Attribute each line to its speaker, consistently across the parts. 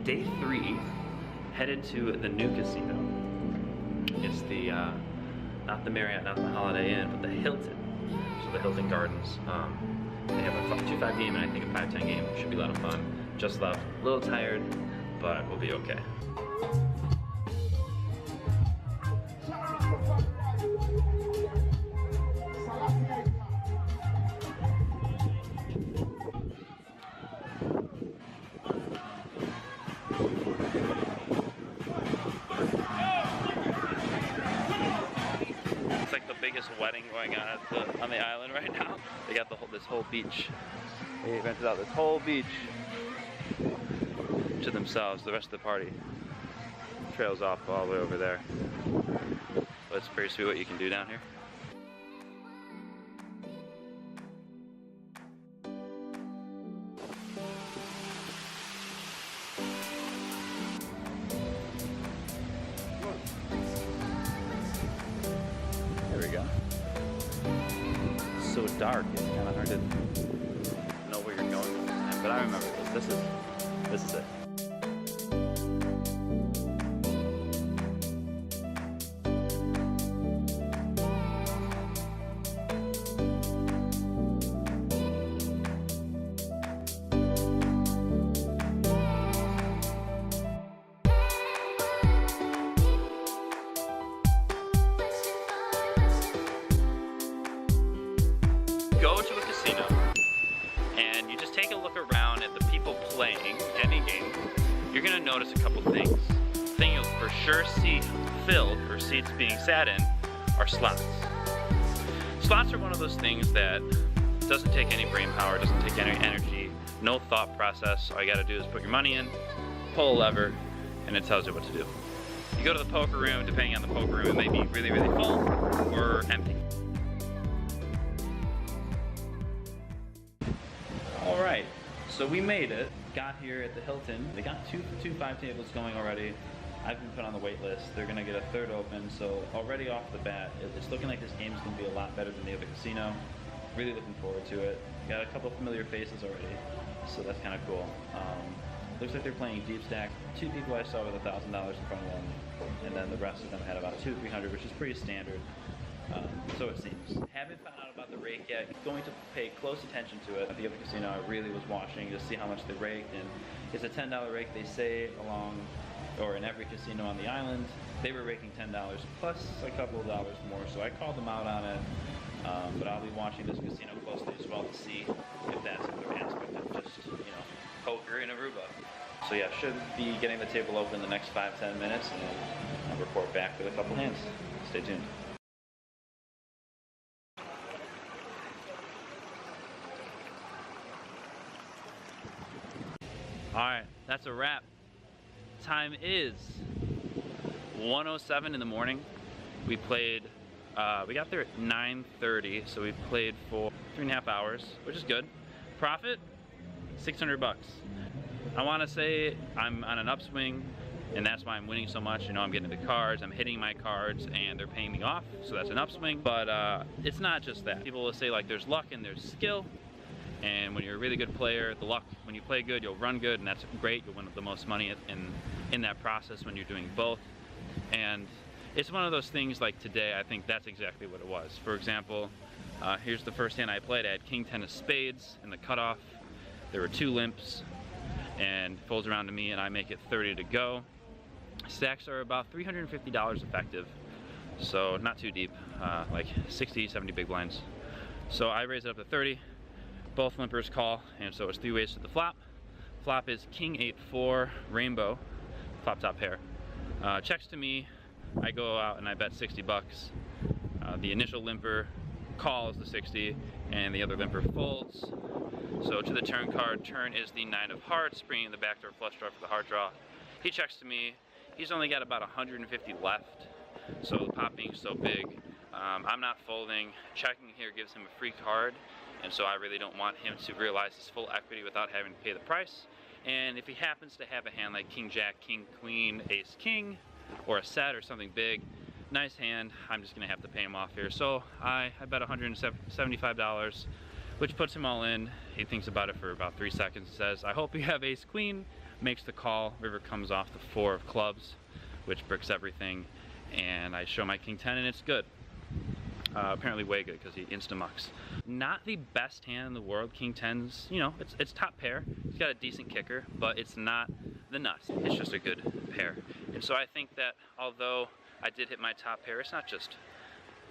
Speaker 1: day 3, headed to the new casino. It's the, not the Marriott, not the Holiday Inn, but the Hilton. So the Hilton Gardens. They have a 2-5 game and I think a 5-10 game. Should be a lot of fun. Just left, a little tired, but we'll be okay. It's like the biggest wedding going on on the island right now. They got this whole beach. They rented out this whole beach to themselves. The rest of the party trails off all the way over there. But it's pretty sweet what you can do down here. There we go. It's so dark, it's kind of hard to know where you're going. But I remember this. This is it. Go to a casino and you just take a look around at the people playing any game. You're gonna notice a couple things. The thing you'll for sure see filled, or seats being sat in, are slots. Slots are one of those things that doesn't take any brain power, doesn't take any energy, no thought process. All you gotta do is put your money in, pull a lever, and it tells you what to do. You go to the poker room, depending on the poker room, it may be really, really full or empty. Alright, so we made it. Got here at the Hilton. They got two 5 tables going already. I've been put on the wait list. They're gonna get a third open, so already off the bat, it's looking like this game is gonna be a lot better than the other casino. Really looking forward to it. Got a couple familiar faces already, so that's kind of cool. Looks like they're playing deep stack. 2 people I saw with $1,000 in front of them, and then the rest of them had about 200-300, which is pretty standard. So it seems. Haven't found out about the rake yet. Going to pay close attention to it. At the other casino I really was watching to see how much they raked, and it's a $10 rake they say along, or in every casino on the island. They were raking $10 plus a couple of dollars more, so I called them out on it. But I'll be watching this casino closely as well to see if that's another aspect of just, poker in Aruba. So yeah, should be getting the table open in the next 5-10 minutes, and then I'll report back with a couple hands. Stay tuned. Alright, that's a wrap. Time is 1:07 in the morning. We played, we got there at 9:30, so we played for 3.5 hours, which is good. Profit, 600 bucks. I want to say I'm on an upswing, and that's why I'm winning so much. I'm getting the cards, I'm hitting my cards, and they're paying me off, so that's an upswing. But it's not just that. People will say like there's luck and there's skill. And when you're a really good player, the luck, when you play good, you'll run good, and that's great. You'll win the most money in that process when you're doing both. And it's one of those things like today, I think that's exactly what it was. For example, here's the first hand I played. I had King 10 of spades in the cutoff. There were 2 limps, and folds around to me, and I make it 30 to go. Stacks are about $350 effective, so not too deep, like 60, 70 big blinds. So I raise it up to 30. Both limpers call, and so it's 3 ways to the flop. Flop is King 8-4 rainbow, flop top pair. Checks to me, I go out and I bet 60 bucks. The initial limper calls the 60, and the other limper folds. So to the turn card, turn is the 9 of hearts, bringing the backdoor flush draw for the heart draw. He checks to me, he's only got about 150 left, so the pot being so big, I'm not folding. Checking here gives him a free card, and so I really don't want him to realize his full equity without having to pay the price. And if he happens to have a hand like King Jack, King Queen, Ace King, or a set or something big, nice hand, I'm just gonna have to pay him off here. So I bet $175, which puts him all in. He thinks about it for about 3 seconds, says, I hope you have Ace Queen, makes the call. River comes off the 4 of clubs, which bricks everything, and I show my king 10 and it's good. Apparently way good because he insta-mucks. Not the best hand in the world. King 10's, you know, it's top pair. He's got a decent kicker, but it's not the nuts. It's just a good pair. And so I think that although I did hit my top pair, it's not just,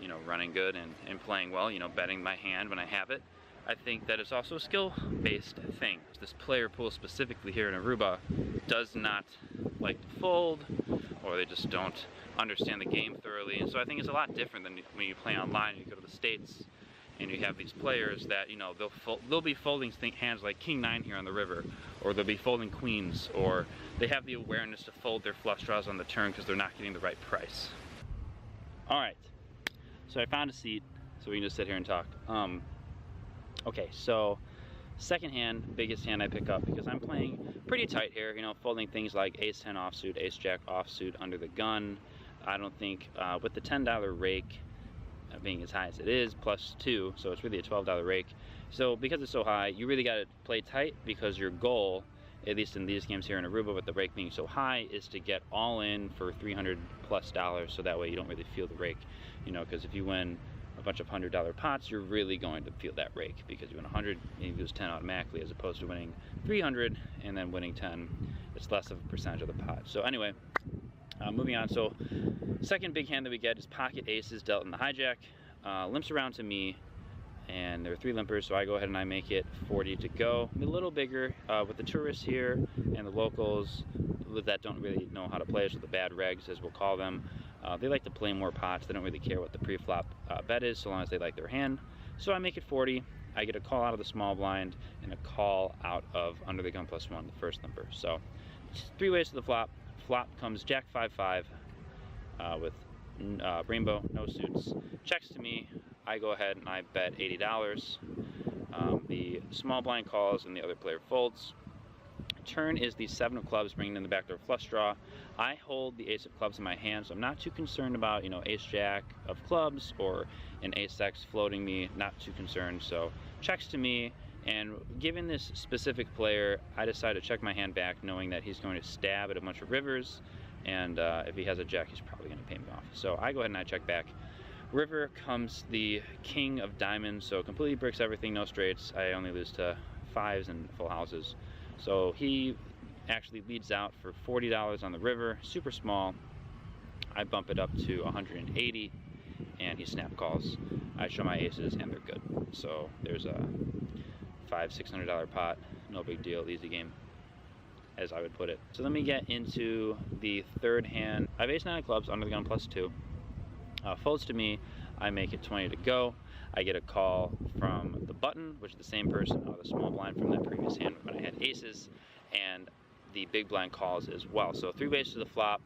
Speaker 1: you know, running good and playing well, you know, betting my hand when I have it. I think that it's also a skill-based thing. This player pool specifically here in Aruba does not like to fold, or they just don't understand the game thoroughly. And so I think it's a lot different than when you play online and you go to the States and you have these players that, you know, they'll be folding hands like King 9 here on the river, or they'll be folding queens, or they have the awareness to fold their flush draws on the turn because they're not getting the right price. All right, so I found a seat so we can just sit here and talk. Okay, so second hand, biggest hand I pick up because I'm playing pretty tight here, you know, folding things like ace 10 offsuit, ace jack offsuit under the gun. I don't think with the $10 rake being as high as it is, +2, so it's really a $12 rake. So because it's so high, you really got to play tight because your goal, at least in these games here in Aruba with the rake being so high, is to get all in for $300+ so that way you don't really feel the rake, you know, because if you win a bunch of $100 pots, you're really going to feel that rake because you win 100 and you lose 10 automatically, as opposed to winning 300 and then winning 10. It's less of a percentage of the pot. So anyway, moving on. So second big hand that we get is pocket aces dealt in the hijack. Limps around to me, and there are 3 limpers, so I go ahead and I make it 40 to go. I'm a little bigger with the tourists here and the locals that don't really know how to play, so the bad regs, as we'll call them. They like to play more pots. They don't really care what the pre-flop bet is, so long as they like their hand. So I make it 40. I get a call out of the small blind and a call out of under the gun +1, the first limper. So 3 ways to the flop. Flop comes jack 5-5 with rainbow, no suits. Checks to me. I go ahead and I bet $80. The small blind calls and the other player folds. Turn is the 7 of clubs, bringing in the backdoor flush draw. I hold the ace of clubs in my hand, so I'm not too concerned about, you know, ace jack of clubs or an ace x floating me. Not too concerned. So checks to me, and given this specific player, I decide to check my hand back, knowing that he's going to stab at a bunch of rivers, and if he has a jack, he's probably going to pay me off. So I go ahead and I check back. River comes the king of diamonds, so completely bricks everything, no straights. I only lose to 5s and full houses. So he actually leads out for $40 on the river, super small. I bump it up to 180, and he snap calls. I show my aces, and they're good. So there's a $500–600 pot, no big deal, easy game, as I would put it. So let me get into the third hand. I have ace 9 of clubs under the gun +2. Folds to me, I make it 20 to go. I get a call from the button, which is the same person, the small blind from that previous hand when I had aces, and the big blind calls as well. So 3 ways to the flop.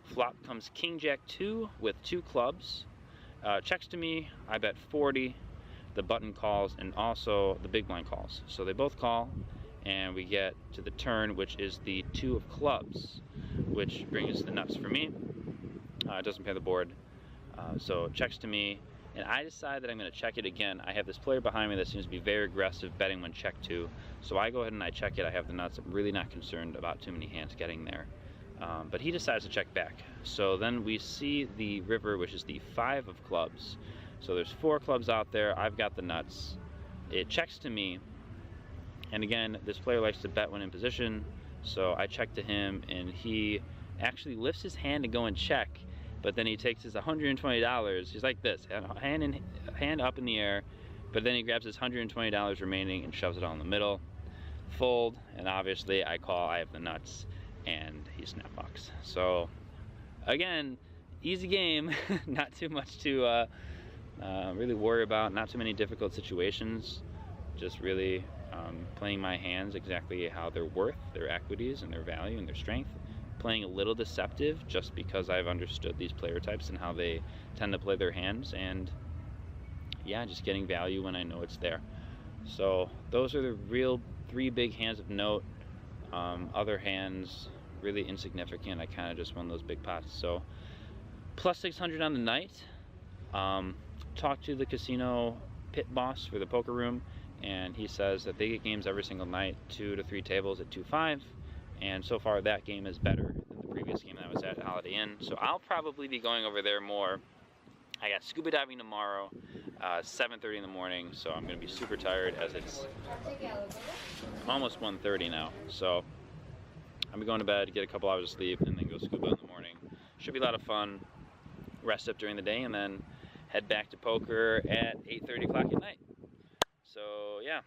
Speaker 1: Flop comes king jack 2 with 2 clubs. Checks to me, I bet 40. The button calls, and also the big blind calls. So they both call, and we get to the turn, which is the 2 of clubs, which brings the nuts for me. It doesn't pay the board. So it checks to me, and I decide that I'm going to check it again. I have this player behind me that seems to be very aggressive betting when check to, so I go ahead and I check it. I have the nuts. I'm really not concerned about too many hands getting there, but he decides to check back. So then we see the river, which is the 5 of clubs. So there's 4 clubs out there. I've got the nuts. It checks to me, and again, this player likes to bet when in position, so I check to him, and he actually lifts his hand to go and check. But then he takes his $120. He's like this, hand up in the air, but then he grabs his $120 remaining and shoves it all in the middle. Fold, and obviously I call. I have the nuts, and he snapbox. So again, easy game. Not too much to really worry about. Not too many difficult situations. Just really playing my hands exactly how they're worth, their equities and their value and their strength. Playing a little deceptive just because I've understood these player types and how they tend to play their hands, and yeah, just getting value when I know it's there. So those are the real 3 big hands of note. Other hands really insignificant. I kind of just won those big pots. So +600 on the night. Talked to the casino pit boss for the poker room, and he says that they get games every single night, 2 to 3 tables at 2.5. and so far that game is better than the previous game that I was at Holiday Inn. So I'll probably be going over there more. I got scuba diving tomorrow, 7:30 in the morning, so I'm going to be super tired as it's almost 1:30 now. So I'm going to bed, get a couple hours of sleep, and then go scuba in the morning. Should be a lot of fun. Rest up during the day, and then head back to poker at 8:30 o'clock at night. So yeah,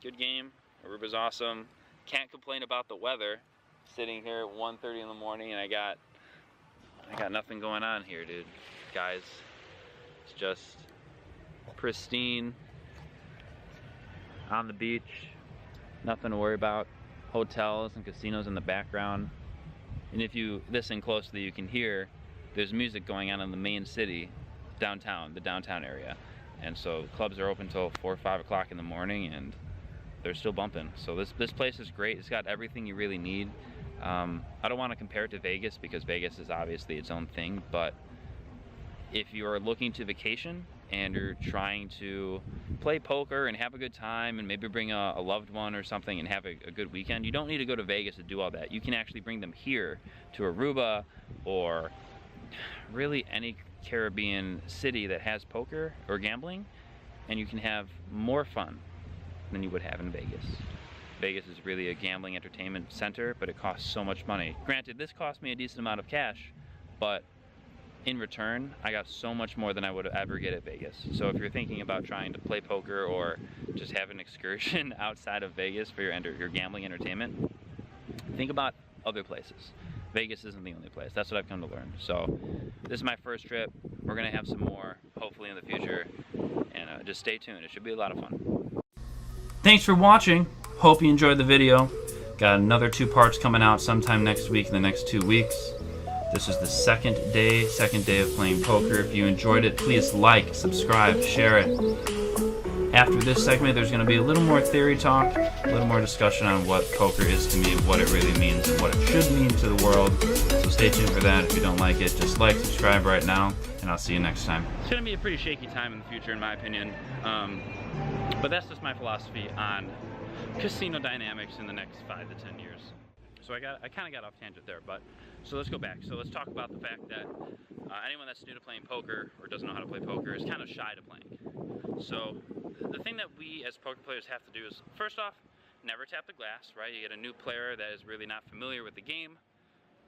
Speaker 1: good game. Aruba's awesome. Can't complain about the weather. Sitting here at 1:30 in the morning, and I got nothing going on here, dude. Guys, it's just pristine on the beach. Nothing to worry about. Hotels and casinos in the background. And if you listen closely, you can hear there's music going on in the main city, downtown, the downtown area. And so clubs are open till 4 or 5 o'clock in the morning, and they're still bumping. So this place is great. It's got everything you really need. I don't want to compare it to Vegas because Vegas is obviously its own thing, but if you're looking to vacation and you're trying to play poker and have a good time and maybe bring a loved one or something and have a good weekend, you don't need to go to Vegas to do all that. You can actually bring them here to Aruba or really any Caribbean city that has poker or gambling, and you can have more fun than you would have in Vegas. Vegas is really a gambling entertainment center, but it costs so much money. Granted, this cost me a decent amount of cash, but in return, I got so much more than I would ever get at Vegas. So if you're thinking about trying to play poker or just have an excursion outside of Vegas for your gambling entertainment, think about other places. Vegas isn't the only place. That's what I've come to learn. So this is my first trip. We're gonna have some more, hopefully in the future, and just stay tuned. It should be a lot of fun. Thanks for watching. Hope you enjoyed the video. Got another 2 parts coming out sometime next week, in the next 2 weeks. This is the second day of playing poker. If you enjoyed it, please like, subscribe, share it. After this segment, there's going to be a little more theory talk, a little more discussion on what poker is to me, what it really means, and what it should mean to the world. So stay tuned for that. If you don't like it, just like, subscribe right now, and I'll see you next time. It's going to be a pretty shaky time in the future, in my opinion. But that's just my philosophy on casino dynamics in the next 5 to 10 years. So I kind of got off tangent there, but so let's go back. So let's talk about the fact that anyone that's new to playing poker or doesn't know how to play poker is kind of shy to playing. So the thing that we as poker players have to do is, first off, never tap the glass, right? You get a new player that is really not familiar with the game,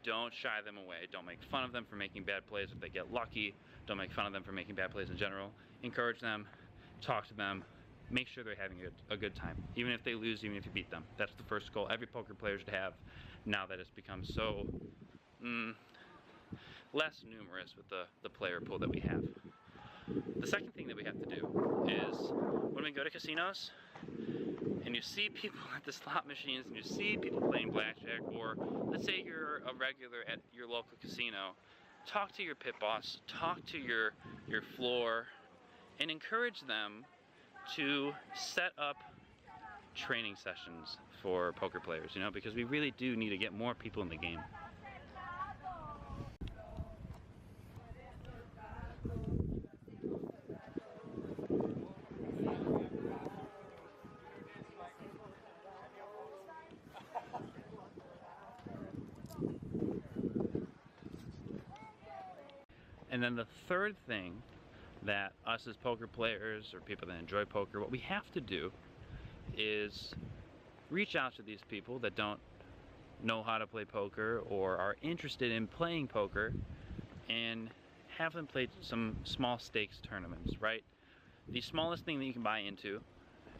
Speaker 1: don't shy them away. Don't make fun of them for making bad plays if they get lucky. Don't make fun of them for making bad plays in general. Encourage them, talk to them, make sure they're having a good time. Even if they lose, even if you beat them. That's the first goal every poker player should have, now that it's become so less numerous with the player pool that we have. The second thing that we have to do is, when we go to casinos and you see people at the slot machines and you see people playing blackjack, or let's say you're a regular at your local casino, talk to your pit boss, talk to your floor, and encourage them to set up training sessions for poker players, you know, because we really do need to get more people in the game. And then the third thing that us as poker players or people that enjoy poker, what we have to do is reach out to these people that don't know how to play poker or are interested in playing poker and have them play some small stakes tournaments, right? The smallest thing that you can buy into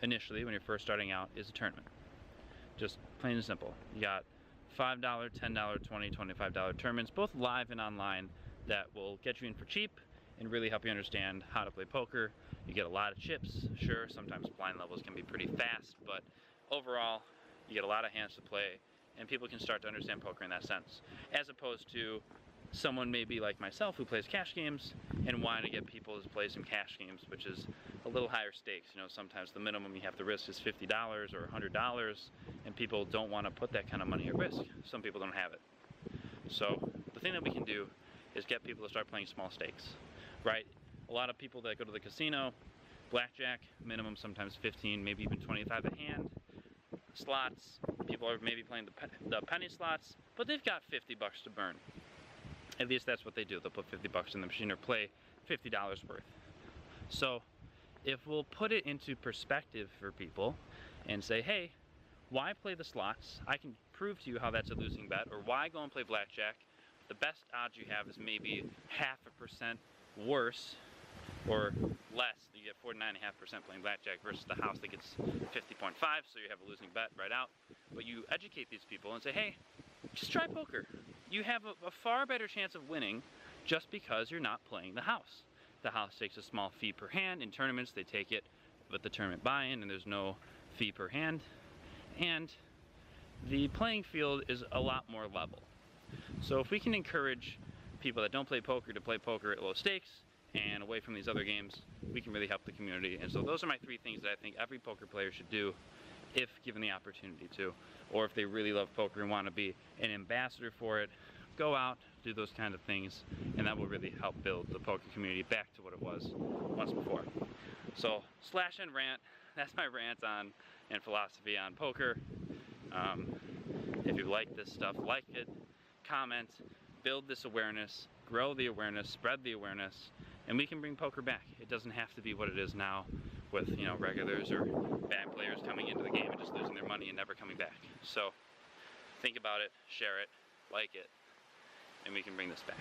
Speaker 1: initially when you're first starting out is a tournament. Just plain and simple. You got $5, $10, $20, $25 tournaments, both live and online, that will get you in for cheap and really help you understand how to play poker. You get a lot of chips, sure, sometimes blind levels can be pretty fast, but overall, you get a lot of hands to play, and people can start to understand poker in that sense. As opposed to someone maybe like myself who plays cash games and wanting to get people to play some cash games, which is a little higher stakes. You know, sometimes the minimum you have to risk is $50 or $100, and people don't want to put that kind of money at risk. Some people don't have it. So the thing that we can do is get people to start playing small stakes, right? A lot of people that go to the casino, blackjack, minimum sometimes 15, maybe even 25 a hand. slots. People are maybe playing the penny slots, but they've got 50 bucks to burn. At least that's what they do. They'll put 50 bucks in the machine or play $50 worth. So if we'll put it into perspective for people and say, hey, why play the slots? I can prove to you how that's a losing bet. Or why go and play blackjack? The best odds you have is maybe 0.5% worse or less. You get 49.5% playing blackjack versus the house that gets 50.5, so you have a losing bet right out. But you educate these people and say, hey, just try poker. You have a far better chance of winning just because you're not playing the house. The house takes a small fee per hand. In tournaments, they take it with the tournament buy-in, and there's no fee per hand. And the playing field is a lot more level. So if we can encourage people that don't play poker to play poker at low stakes and away from these other games, we can really help the community. And so those are my 3 things that I think every poker player should do if given the opportunity to, or if they really love poker and want to be an ambassador for it. Go out, do those kind of things, and that will really help build the poker community back to what it was once before. So slash and rant, that's my rant on and philosophy on poker. If you like this stuff, like it, comment, build this awareness, grow the awareness, spread the awareness, and we can bring poker back. It doesn't have to be what it is now with, you know, regulars or bad players coming into the game and just losing their money and never coming back. So think about it, share it, like it, and we can bring this back.